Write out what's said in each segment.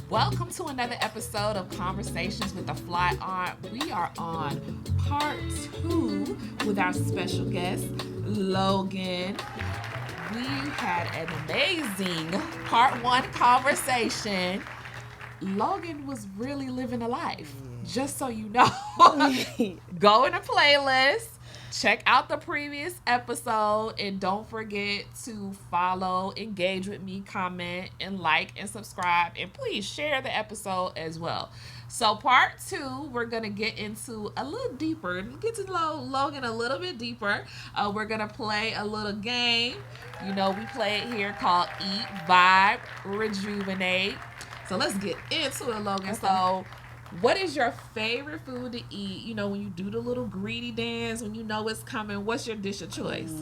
Welcome to another episode of Conversations with the Fly Aunt. We are on part 2 with our special guest, Logan. We had an amazing part 1 conversation. Logan was really living a life, just so you know. Go in the playlist. Check out the previous episode and don't forget to follow, engage with me, comment, and like and subscribe. And please share the episode as well. So part 2, we're going to get into a little deeper, get to know Logan a little bit deeper. We're going to play a little game. You know, we play it here called Eat, Vibe, Rejuvenate. So let's get into it, Logan. Okay. So what is your favorite food to eat? You know, when you do the little greedy dance, when you know it's coming, what's your dish of choice?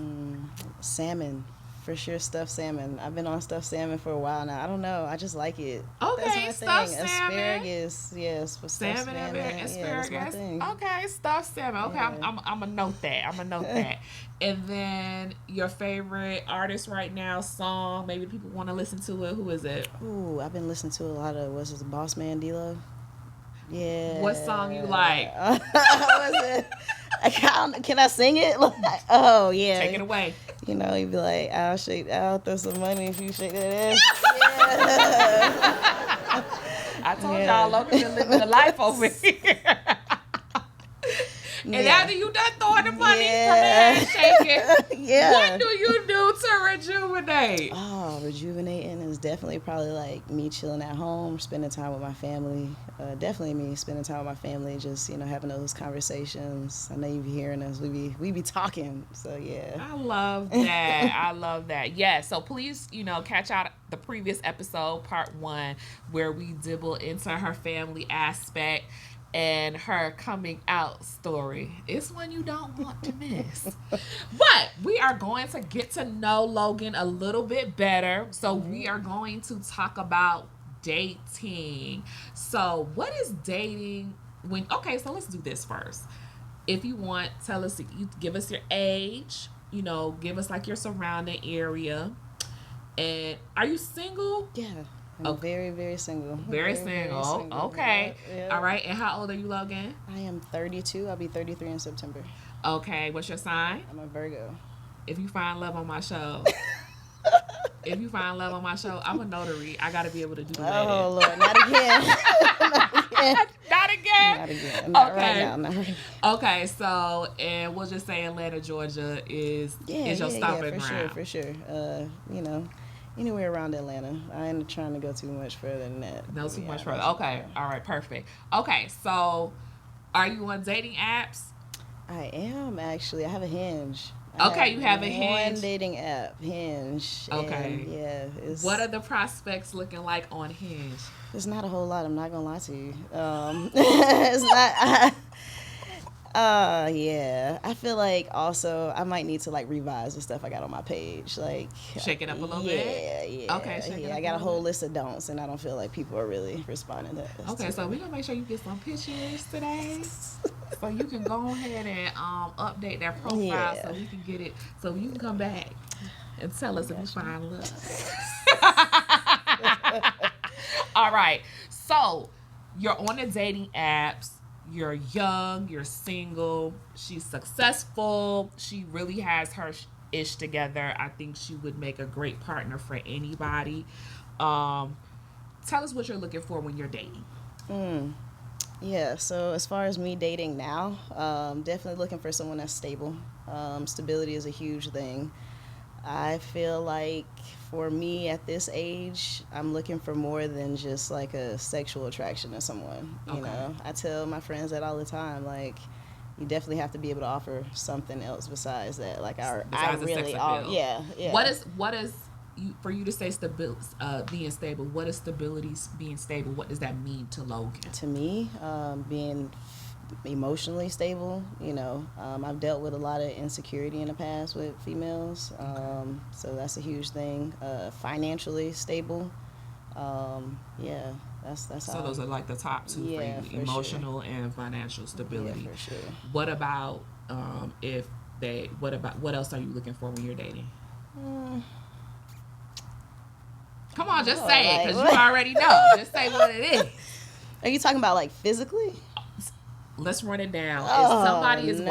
Salmon. For sure, stuffed salmon. I've been on stuffed salmon for a while now. I don't know. I just like it. Okay, that's stuffed thing. Salmon. Asparagus, yes. For Salmon and asparagus. Yeah, that's my thing. Okay, stuffed salmon. Okay, yeah. I'm going to note that. that. And then your favorite artist right now, song, maybe people want to listen to it. Who is it? Ooh, I've been listening to a lot of, what's it, Boss Man D-Lo? Yeah. What song you like? What was it? Can I sing it? Oh, yeah. Take it away. You know, you'd be like, I'll throw some money if you shake that ass. Yeah. I told y'all, Logan been living a life over here. And after you done throwing the money from the ass shaking, what do you do to rejuvenate? Oh, rejuvenating is definitely probably like me chilling at home, spending time with my family. Definitely me spending time with my family, just, you know, having those conversations. I know you be hearing us. We be talking. So, yeah. I love that. I love that. Yeah, so please, you know, catch out the previous episode, part 1, where we dibble into her family aspect and her coming out story. It's one you don't want to miss. But we are going to get to know Logan a little bit better. So we are going to talk about dating. So what is dating okay, so let's do this first. If you want, tell us, you give us your age, you know, give us like your surrounding area. And are you single? Yeah. I'm very, very single. Very single. Okay. Yeah. All right. And how old are you, Logan? I am 32. I'll be 33 in September. Okay. What's your sign? I'm a Virgo. If you find love on my show, I'm a notary. I got to be able to do that. Oh, Lord. Not again. Not again? Not again. Not right now. Not right now. Okay. So, and we'll just say Atlanta, Georgia is your stomping ground. For sure. You know, anywhere around Atlanta. I ain't trying to go too much further than that. No, too much further. Okay. All right. Perfect. Okay. So, are you on dating apps? I am, actually. I have a Hinge. Okay, you have a Hinge. One dating app, Hinge. Okay. And yeah. What are the prospects looking like on Hinge? It's not a whole lot. I'm not gonna lie to you. It's not. Yeah. I feel like also I might need to like revise the stuff I got on my page. Like shake it up a little bit. Yeah. Okay. I got a whole list of don'ts, and I don't feel like people are really responding to that. Okay, so we're gonna make sure you get some pictures today, so you can go ahead and update that profile so we can get it. So you can come back and tell us if you find love. All right. So you're on the dating apps. You're young, you're single, she's successful, she really has her ish together. I think she would make a great partner for anybody. Tell us what you're looking for when you're dating. Yeah, so as far as me dating now, definitely looking for someone that's stable. Stability is a huge thing. I feel like for me at this age, I'm looking for more than just like a sexual attraction to someone. You know, I tell my friends that all the time. Like, you definitely have to be able to offer something else besides that. Like, I really, yeah. What is for you to say being stable? What is stability? Being stable? What does that mean to Logan? To me, being emotionally stable. You know, I've dealt with a lot of insecurity in the past with females, so that's a huge thing. Financially stable. Yeah, that's so those are like the top 2 yeah, for you, emotional and financial stability. Yeah, for sure. What about what else are you looking for when you're dating? Come on, just Oh, say it, like, because you what? already know. Just say what it is. Are you talking about like physically? Let's run it down. Oh, If somebody is no.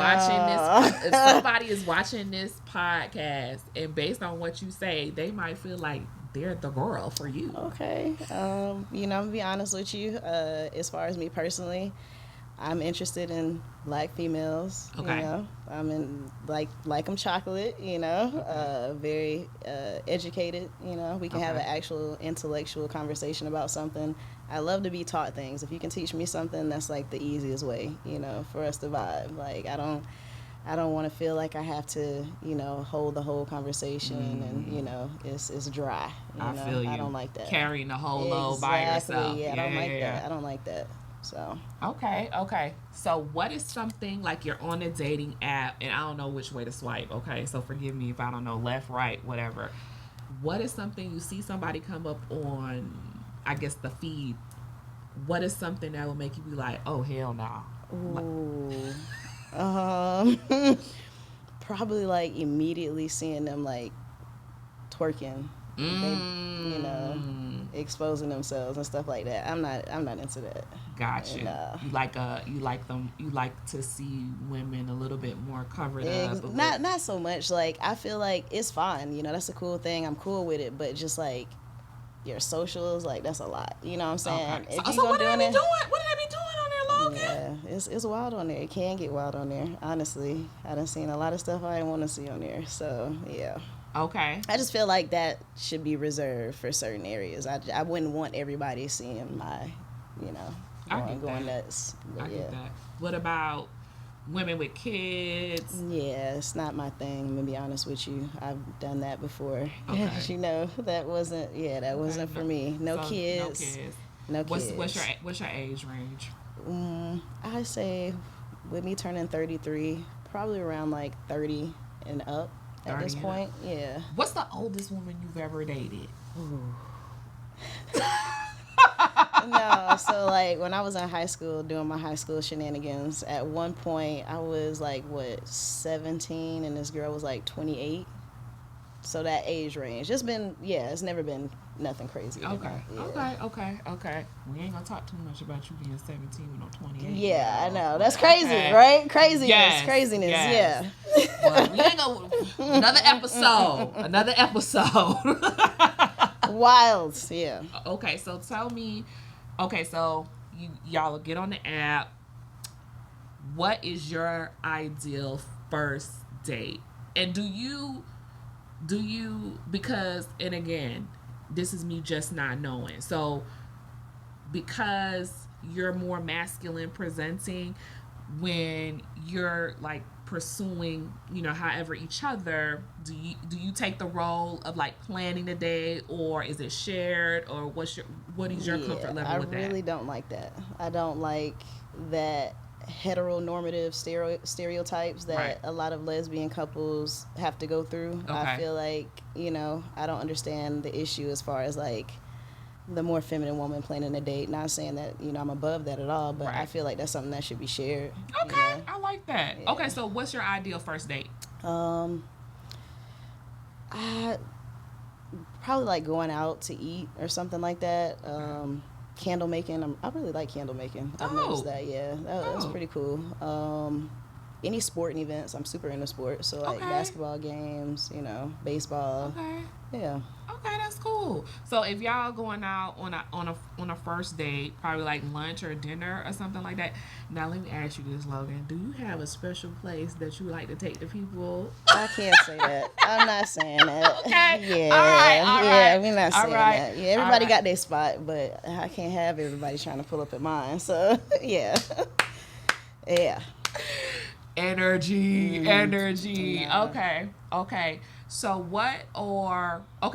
watching this podcast, and based on what you say, they might feel like they're the girl for you. Okay. I'm gonna be honest with you. As far as me personally, I'm interested in black females. Okay. I'm in like them chocolate. Very educated. We can have an actual intellectual conversation about something. I love to be taught things. If you can teach me something, that's like the easiest way. For us to vibe. Like I don't want to feel like I have to, hold the whole conversation and, it's dry. I feel you. I don't like that. Carrying the whole load by yourself. Yeah, I don't like that. I don't like that. So. Okay. So what is something like you're on a dating app and I don't know which way to swipe, okay? So forgive me if I don't know, left, right, whatever. What is something you see somebody come up on, I guess, the feed? What is something that will make you be like, oh, hell no? Ooh. Probably like immediately seeing them like twerking. They, exposing themselves and stuff like that. I'm not into that. Gotcha. You like to see women a little bit more covered up. Not so much. Like I feel like it's fine. That's a cool thing. I'm cool with it. But just like your socials, like that's a lot. You know what I'm saying? Okay. So what did I be doing? What did I be doing on there, Logan? Yeah, it's wild on there. It can get wild on there. Honestly, I done seen a lot of stuff I didn't want to see on there. So yeah. Okay. I just feel like that should be reserved for certain areas. I wouldn't want everybody seeing my, going nuts. But I get that. What about women with kids? Yeah, it's not my thing. I'm gonna be honest with you. I've done that before. Okay. that wasn't for me. No kids. No kids. What's your age range? I say with me turning 33, probably around like 30 and up. At this point, yeah. What's the oldest woman you've ever dated? No, so like when I was in high school doing my high school shenanigans, at one point I was like 17 and this girl was like 28. So that age range. It's never been nothing crazy. Okay. Yeah. Okay. We ain't gonna talk too much about you being 17 and no 28. Yeah, I know. That's crazy, right? Craziness. Yes. Yeah. Well, we ain't gonna another episode. Wild, yeah. Okay, so tell me, so y'all get on the app. What is your ideal first date? And do you, because, and again, this is me just not knowing. So because you're more masculine presenting, when you're like pursuing, however each other, do you take the role of like planning the day, or is it shared, or what is your comfort level with that? I really don't like that. I don't like that heteronormative stereotypes that a lot of lesbian couples have to go through. Okay. I feel like, I don't understand the issue as far as like the more feminine woman planning a date. Not saying that, I'm above that at all, but I feel like that's something that should be shared. Okay, I like that. Yeah. Okay, so what's your ideal first date? I probably like going out to eat or something like that. Candle making. I really like candle making. I've noticed that. Yeah, that's pretty cool. Any sporting events. I'm super into sports. So like basketball games, baseball. Okay. Yeah. Okay, that's cool. So if y'all going out on a first date, probably like lunch or dinner or something like that. Now let me ask you this, Logan. Do you have a special place that you like to take the people? I can't say that. I'm not saying that. Okay. Yeah. All right. Yeah, we're not saying that. Yeah, everybody got their spot, but I can't have everybody trying to pull up at mine. So yeah. Yeah. Energy. Nah. Okay. So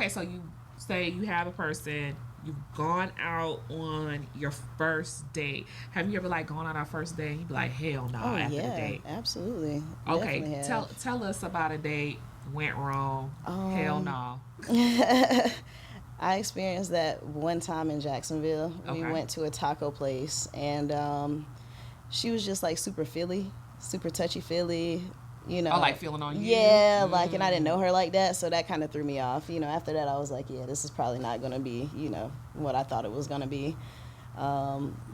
so you say you have a person, you've gone out on your first date. Have you ever like gone on our first date and you be like, hell no, after the date? Absolutely. Okay. Tell us about a date went wrong. Hell no. I experienced that one time in Jacksonville. We went to a taco place and she was just like super touchy-feely, you know. Oh, like feeling on you? Yeah, like, and I didn't know her like that, so that kind of threw me off. You know, after that, I was like, yeah, this is probably not going to be, you know, what I thought it was going to be.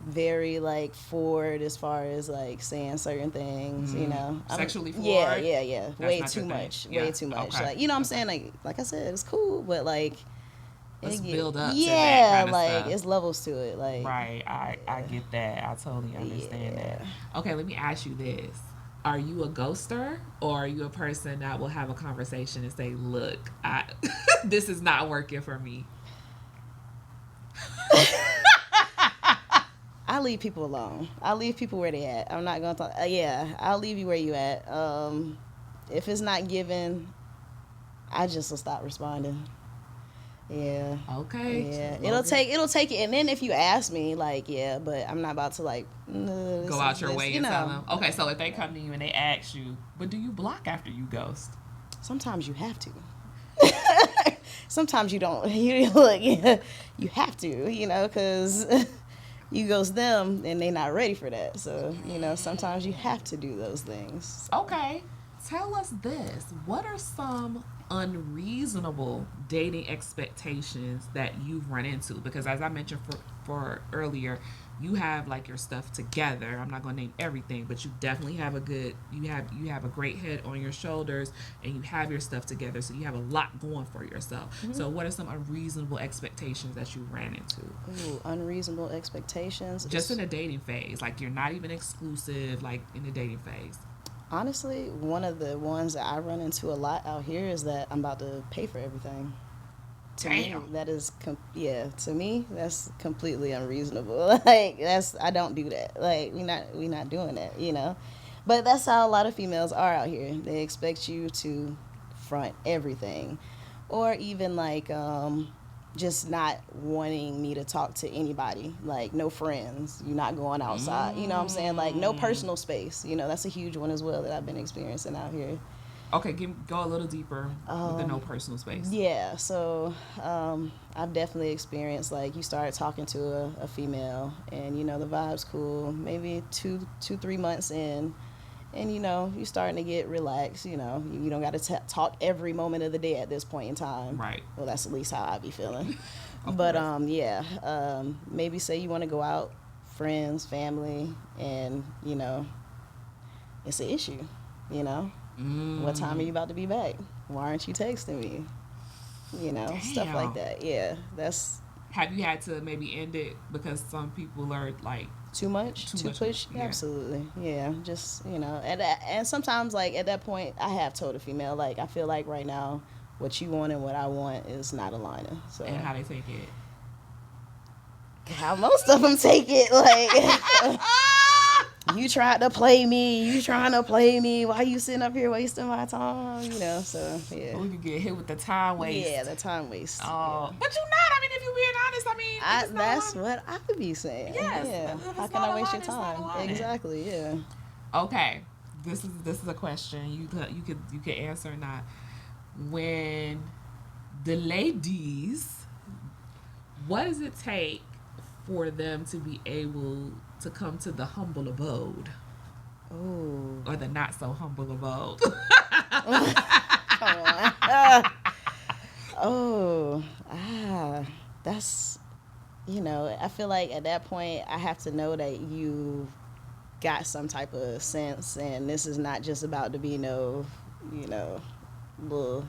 Very, like, forward as far as, like, saying certain things, you know. Sexually forward? Yeah. That's way not too your thing. much. Yeah. Way too much. Okay. Like, you know what I'm saying? Like I said, it's cool, but, like... Let's build up to that yeah, kind of like, stuff. it's levels to it. Like, right. I get that. I totally understand that. Okay, let me ask you this. Are you a ghoster, or are you a person that will have a conversation and say, look, this is not working for me? I leave people alone. I leave people where they at. I'm not gonna talk. I'll leave you where you at. If it's not given, I just will stop responding. Yeah. Okay. Yeah. Logan. It'll take it. And then if you ask me, like, yeah, but I'm not about to, like, no, go out your way and tell them. Okay, so if they come to you and they ask you, but do you block after you ghost? Sometimes you have to. Sometimes you don't. You look. You have to. You know, because you ghost them and they're not ready for that. So, you know, sometimes you have to do those things. Okay. Tell us this. What are some unreasonable dating expectations that you've run into? Because as I mentioned for earlier, you have like your stuff together. I'm not going to name everything, but you definitely have you have a great head on your shoulders, and you have your stuff together, so you have a lot going for yourself. Mm-hmm. So what are some unreasonable expectations that you ran into? Ooh, unreasonable expectations? Just in a dating phase. Like, you're not even exclusive, like, in the dating phase. Honestly, one of the ones that I run into a lot out here is that I'm about to pay for everything. To me, that is, to me, that's completely unreasonable. Like, I don't do that. Like, we not doing that, you know? But that's how a lot of females are out here. They expect you to front everything. Or even, like, just not wanting me to talk to anybody. Like, no friends. You're not going outside. You know what I'm saying? Like, no personal space. You know, that's a huge one as well that I've been experiencing out here. Okay, go a little deeper with the no personal space. Yeah, so I've definitely experienced, like, you start talking to a female, and, you know, the vibe's cool. Maybe 3 months in, and, you know, you're starting to get relaxed. You know, you don't got to talk every moment of the day at this point in time. Right. Well, that's at least how I be feeling. But maybe say you want to go out, friends, family, and, you know, it's an issue. You know. What time are you about to be back? Why aren't you texting me? You know, Damn. Stuff like that. Yeah, that's... Have you had to maybe end it because some people are, like... Too much? Too push? Yeah. Absolutely. Yeah, just, you know. And sometimes, like, at that point, I have told a female, like, I feel like right now, what you want and what I want is not aligning. So. And how they take it? How most of them take it, like... You tried to play me. You trying to play me. Why you sitting up here wasting my time? You know, so, yeah. We could get hit with the time waste. Yeah, the time waste. Oh. Yeah. But you're not. I mean, if you're being honest, I mean... that's what I would be saying. Yes. Yeah. How can I waste your time? Exactly, yeah. Okay. This is a question. You could answer or not. When the ladies... What does it take for them to be able to come to the humble abode? Ooh. Or the not so humble abode? Come on. That's, you know, I feel like at that point I have to know that you got some type of sense, and this is not just about to be no, you know, little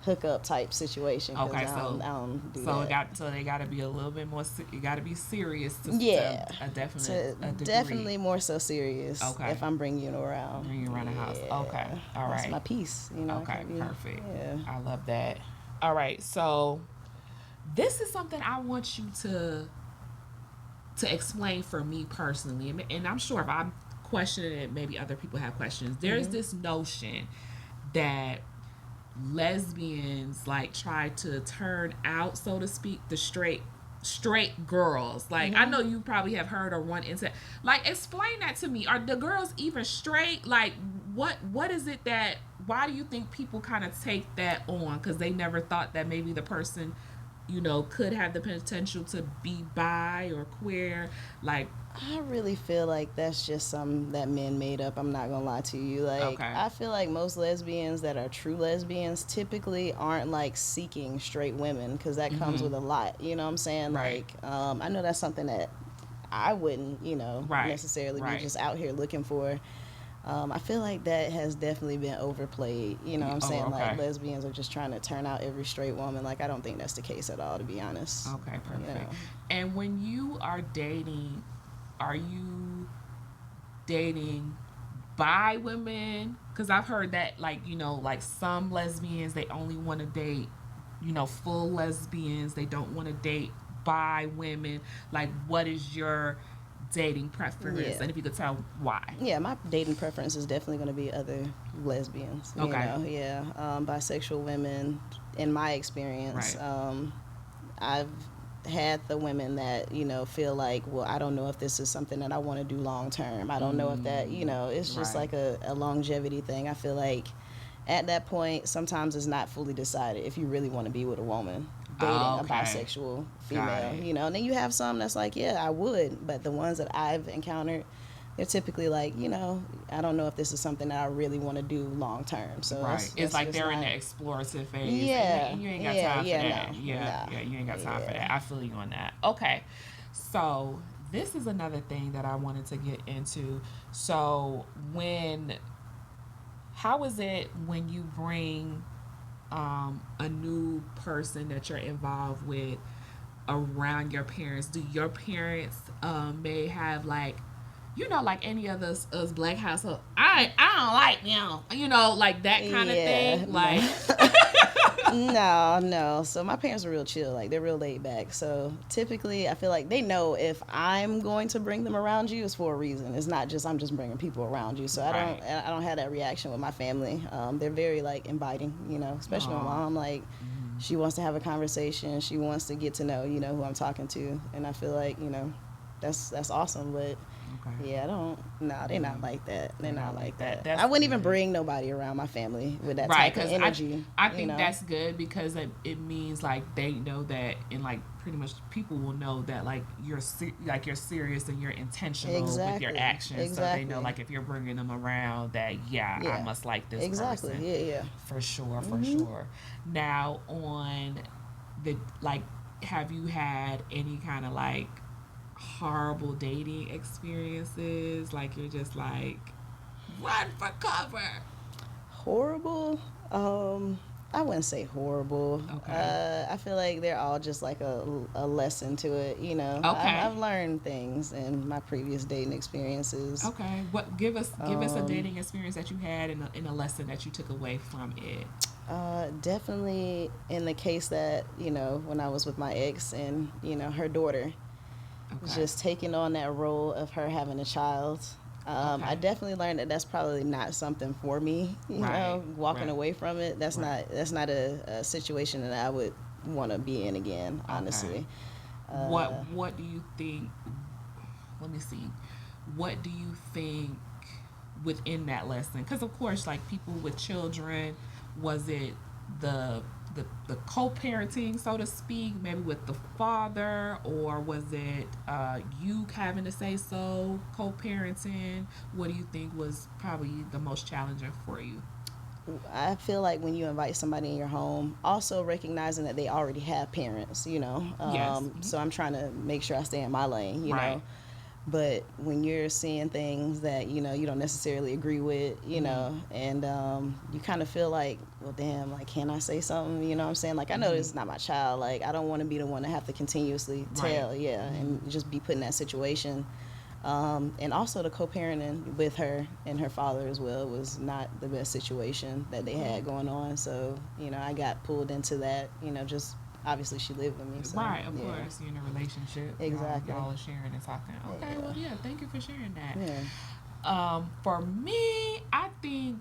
hookup type situation. Okay, I don't do that. So they got to be a little bit more. You got to be serious. To a definite definitely more so serious. Okay. If I'm bringing you around. Bring you around the house. Okay. All right. That's my piece. You know. Okay. Perfect. Yeah. I love that. All right. So this is something I want you to explain for me personally, and I'm sure if I'm questioning it, maybe other people have questions. There's this notion that lesbians like try to turn out, so to speak, the straight girls. Like, I know you probably have heard or run into, like, explain that to me. Are the girls even straight? Like, what is it why do you think people kind of take that on? Because they never thought that maybe the person could have the potential to be bi or queer, like. I really feel like that's just something that men made up. I'm not gonna lie to you. Like, Okay. I feel like most lesbians that are true lesbians typically aren't like seeking straight women because that comes with a lot. You know what I'm saying? Right. Like, I know that's something that I wouldn't, Right. necessarily be Right. just out here looking for. I feel like that has definitely been overplayed. You know what I'm saying? Okay. Like, lesbians are just trying to turn out every straight woman. Like, I don't think that's the case at all, to be honest. Okay, perfect. You know? And when you are dating, are you dating bi women? Because I've heard that, like, like some lesbians, they only want to date, full lesbians. They don't want to date bi women. Like, what is your dating preference? Yeah. And if you could tell why. Yeah, my dating preference is definitely going to be other lesbians. You Okay. know, yeah. Bisexual women, in my experience, Right. I've had the women that, feel like, well, I don't know if this is something that I want to do long term. I don't know if that, it's just Right. like a longevity thing. I feel like at that point, sometimes it's not fully decided if you really want to be with a woman dating a Okay. bisexual female, Got it. and then you have some that's like, yeah, I would, but the ones that I've encountered, they're typically like, I don't know if this is something that I really want to do long term. So Right. It's like just they're in not- the explorative phase. Yeah, And you ain't got yeah, time for yeah, that. no, Yeah. nah, Yeah, you ain't got time for yeah. that. I feel you on that. Okay. So this is another thing that I wanted to get into. So how is it when you bring a new person that you're involved with around your parents? Do your parents may have like, like any of us black household, I don't like them, like that kind of Yeah, thing, like. no. So my parents are real chill. Like, they're real laid back. So typically, I feel like they know if I'm going to bring them around you, it's for a reason. It's not just I'm just bringing people around you. So Right. I don't have that reaction with my family. They're very like inviting. Especially my Aw. mom. Like, she wants to have a conversation. She wants to get to know who I'm talking to, and I feel like that's awesome. But Okay. yeah, I don't. No, they're not like that. They're not like that. That's I wouldn't even good. bring nobody around my family with that Right, type of because energy. I think that's good because it means like they know that, and like pretty much people will know that like you're serious and you're intentional with your Exactly. actions, so they know Exactly. like if you're bringing them around that I Yeah. must like this Exactly. person. Yeah. For sure, for Mhm. sure. Now on the like, have you had any kind of like horrible dating experiences? Like you're just like run for cover. Horrible. I wouldn't say horrible. Okay. I feel like they're all just like a lesson to it. Okay. I've learned things in my previous dating experiences. Okay. What give us a Um, dating experience that you had and a lesson that you took away from it. Definitely in the case that when I was with my ex and her daughter, Okay. just taking on that role of her having a child. Okay. I definitely learned that that's probably not something for me. Right, Walking right. away from it, that's Right. not a situation that I would want to be in again. Honestly, What do you think? Let me see. What do you think within that lesson? Because of course, like people with children, was it the the co-parenting, so to speak, maybe with the father, or was it you having to say so, co-parenting? What do you think was probably the most challenging for you? I feel like when you invite somebody in your home, also recognizing that they already have parents. Yes. So I'm trying to make sure I stay in my lane. Right. But when you're seeing things that you don't necessarily agree with, and you kind of feel like, well, damn, like, can I say something? You know what I'm saying? Like, I know this is not my child. Like, I don't want to be the one to have to continuously tell, Right. and just be put in that situation. And also the co-parenting with her and her father as well was not the best situation that they had going on. So I got pulled into that. Just obviously she lived with me. So, Right, of yeah. course, you're in a relationship. Exactly. Y'all are sharing and talking. Okay, Yeah. well, yeah, thank you for sharing that. Yeah. For me, I think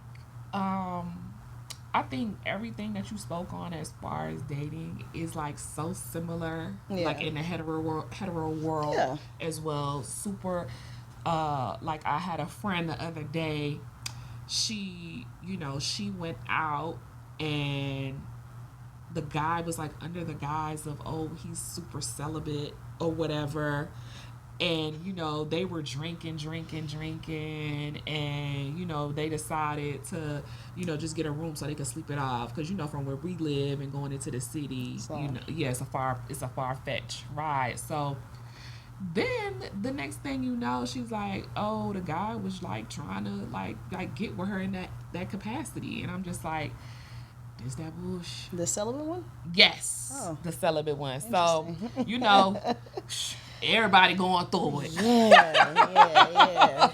everything that you spoke on as far as dating is like so similar, Yeah. like in the hetero world Yeah. as well. Super. Like I had a friend the other day. She went out and the guy was like under the guise of, oh, he's super celibate or whatever. And, they were drinking, and, they decided to, just get a room so they could sleep it off. Because, from where we live and going into the city, yeah, it's a far fetch ride. So then the next thing you know, she's like, oh, the guy was like trying to like get with her in that capacity. And I'm just like, is that bullshit? The celibate one? Yes. Oh. The celibate one. So, everybody going through it. Yeah.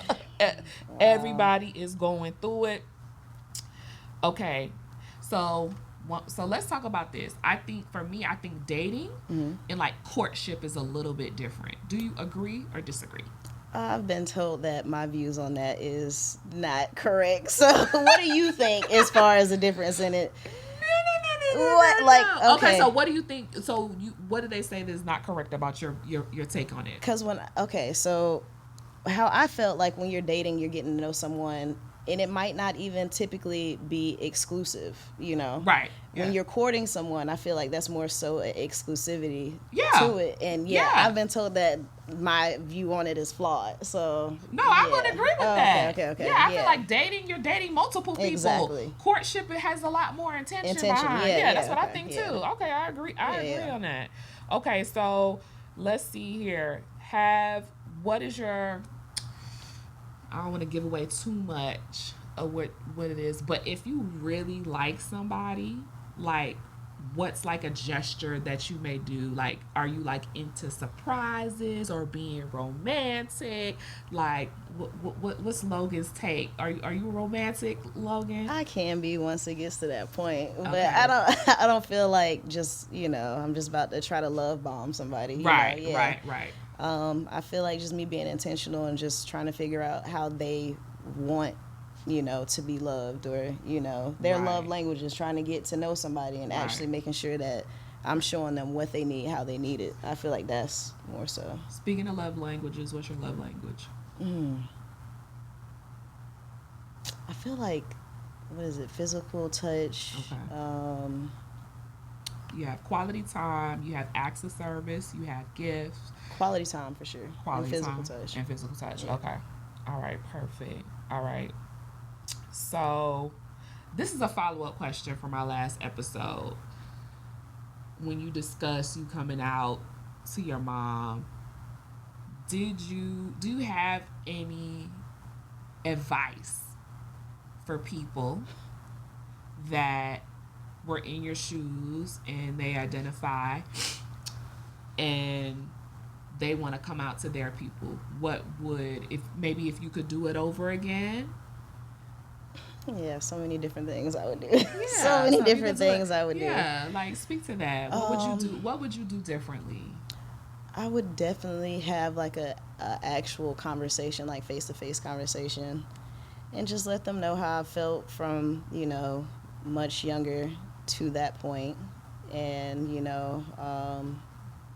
Everybody is going through it. Okay. So let's talk about this. I think for me, dating and like courtship is a little bit different. Do you agree or disagree? I've been told that my views on that is not correct. So what do you think as far as the difference in it? What, like, okay, so what do you think? So what do they say that is not correct about your take on it? Because so how I felt like when you're dating, you're getting to know someone, and it might not even typically be exclusive, Right. When you're courting someone, I feel like that's more so an exclusivity to it. And I've been told that my view on it is flawed. So I would agree with that. Okay. Yeah, I feel like you're dating multiple people. Exactly. Courtship, it has a lot more intention behind. That's what I think too. Okay, I agree. I agree on that. Okay, so let's see here. What is your? I don't want to give away too much of what it is, but if you really like somebody, like, what's like a gesture that you may do? Like, are you like into surprises or being romantic? Like, what's Logan's take? Are you romantic, Logan? I can be once it gets to that point, but Okay. I don't feel like just I'm just about to try to love bomb somebody. Right. I feel like just me being intentional and just trying to figure out how they want to be loved, or their love language is trying to get to know somebody and actually making sure that I'm showing them what they need, how they need it. I feel like that's more so. Speaking of love languages, what's your love language? I feel like, what is it? Physical touch. Okay. You have quality time. You have acts of service. You have gifts. Quality time for sure. Quality and physical time touch. and physical touch. Yeah. Okay. All right. Perfect. All right. So, this is a follow-up question from our last episode. When you discuss you coming out to your mom, do you have any advice for people that were in your shoes and they identify and they want to come out to their people? What would, if you could do it over again? Yeah, so many different things I would do. So many different things I would do. Yeah, like, speak to that. What would you do? What would you do differently? I would definitely have like a actual conversation, like face-to-face conversation, and just let them know how I felt from, much younger to that point. And,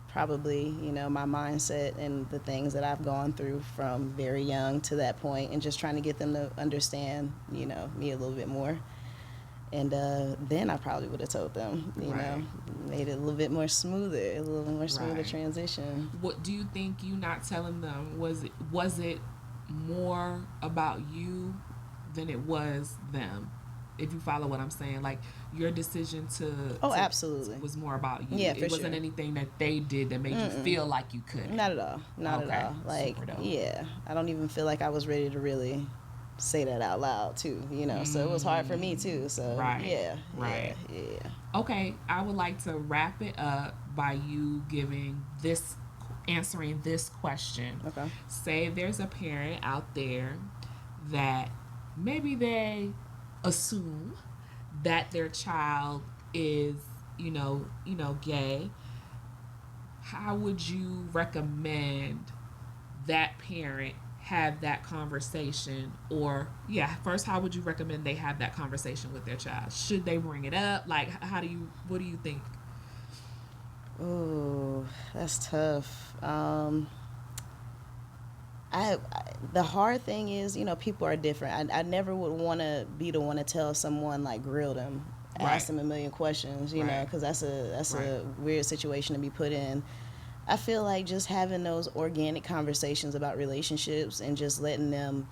probably, my mindset and the things that I've gone through from very young to that point, and just trying to get them to understand, me a little bit more. And then I probably would have told them, made it a little bit more smoother, transition. What do you think you not telling them, was it more about you than it was them? If you follow what I'm saying, like, your decision absolutely was more about you. Yeah, it wasn't anything that they did that made you feel like you couldn't. Not at all. Not at all. Like, I don't even feel like I was ready to really say that out loud too, so it was hard for me too. So yeah. Okay, I would like to wrap it up by you answering this question. Okay. Say there's a parent out there that maybe they assume that their child is, gay. How would you recommend that parent have that conversation? Or, first, how would you recommend they have that conversation with their child? Should they bring it up? Like, what do you think? Ooh, that's tough. The hard thing is, people are different. I never would want to be the one to tell someone, like, grill them ask them a million questions, you know, because that's a weird situation to be put in. I feel like just having those organic conversations about relationships and just letting them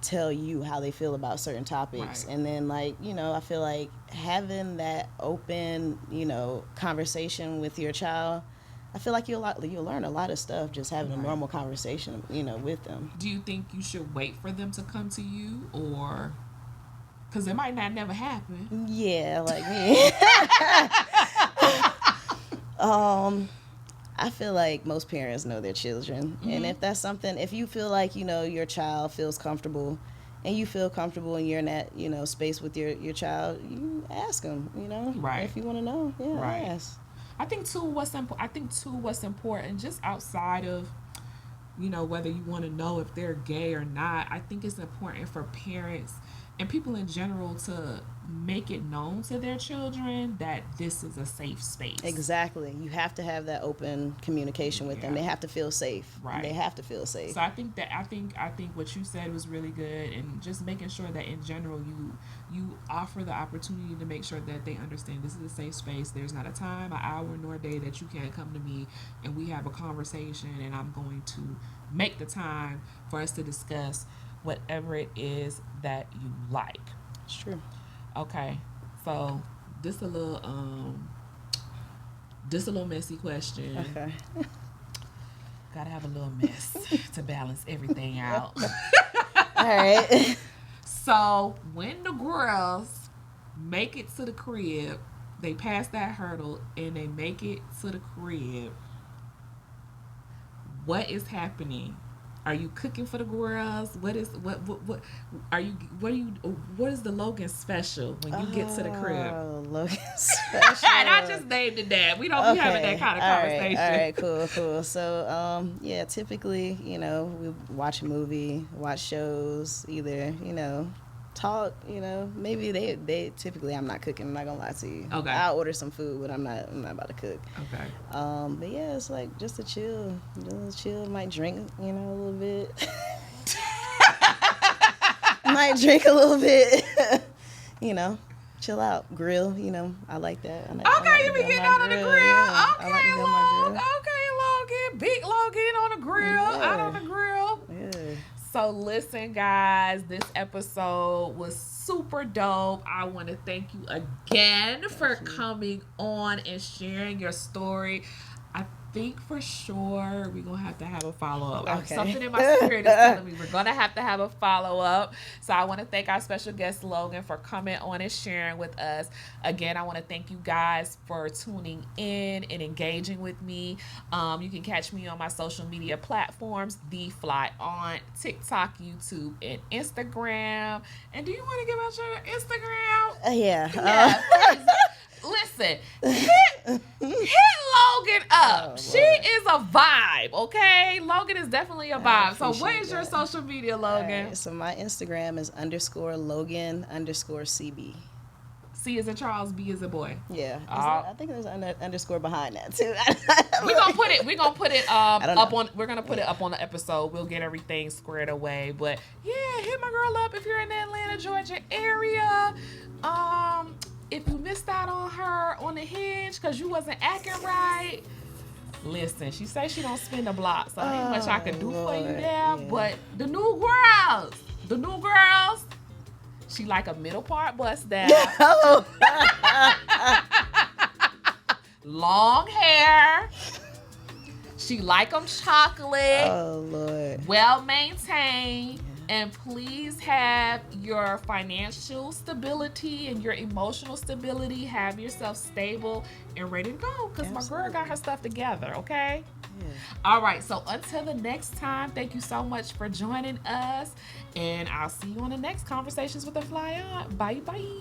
tell you how they feel about certain topics. And then, like, you know, I feel like having that open, you know, conversation with your child, I feel like you'll learn a lot of stuff just having a normal conversation, you know, with them. Do you think you should wait for them to come to you, or because it might not never happen? Yeah, like me. I feel like most parents know their children. And if that's something, if you feel like, you know, your child feels comfortable and you feel comfortable and you're in that, you know, space with your child, you ask them, you know, if you want to know, ask. I think too what's important, just outside of, you know, whether you want to know if they're gay or not, I think it's important for parents and people in general to make it known to their children that this is a safe space. Exactly. You have to have that open communication with them. They have to feel safe. They have to feel safe. So I think what you said was really good, and just making sure that in general you offer the opportunity to make sure that they understand this is a safe space. There's not a time, an hour, nor a day that you can't come to me and we have a conversation, and I'm going to make the time for us to discuss whatever it is that you like. It's true. Okay, so this a little messy question. Okay. Gotta have a little mess to balance everything out. All right. So when the girls make it to the crib, they pass that hurdle and they make it to the crib, what is happening? Are you cooking for the girls? What is the Logan special when you get to the crib? Oh, Logan special. And I just named it that. We don't be having that kind of conversation. All right, cool. So, yeah, typically, you know, we watch a movie, watch shows, either, you know, talk, you know, maybe they typically, I'm not cooking, I'm not gonna lie to you. Okay. I'll order some food, but I'm not about to cook. Okay. But yeah, it's like just a chill, might drink, you know, a little bit. Might drink a little bit. You know, chill out, grill, you know, I like that. You be getting out on the grill. Yeah, Okay, Logan. Big Logan on the grill, out on the grill. Yeah. So listen, guys, this episode was super dope. I want to thank you again for coming on and sharing your story. I think for sure we're going to have a follow-up. Okay. Something in my spirit is telling me we're going to have a follow-up. So I want to thank our special guest, Logan, for coming on and sharing with us. Again, I want to thank you guys for tuning in and engaging with me. You can catch me on my social media platforms, The Fly Aunt, TikTok, YouTube, and Instagram. And do you want to give out your Instagram? Yeah. Listen, hit Logan up. She is a vibe, okay? Logan is definitely a vibe. So what is your social media, Logan? Right, so my Instagram is _Logan_CB. C is in Charles, B is a boy. Yeah. I think there's an underscore behind that too. We're gonna put it up on the episode. We'll get everything squared away. But yeah, hit my girl up if you're in the Atlanta, Georgia area. If you missed out on her on the Hinge because you wasn't acting right, listen, she say she don't spin the block, so ain't much I can do for you there. Yeah. But the new girls, she like a middle part bust down. Long hair. She like them chocolate. Oh, Lord. Well maintained. And please have your financial stability and your emotional stability. Have yourself stable and ready to go. Because my girl got her stuff together, okay? Yeah. All right. So until the next time, thank you so much for joining us. And I'll see you on the next Conversations with a Fly Aunt. Bye-bye.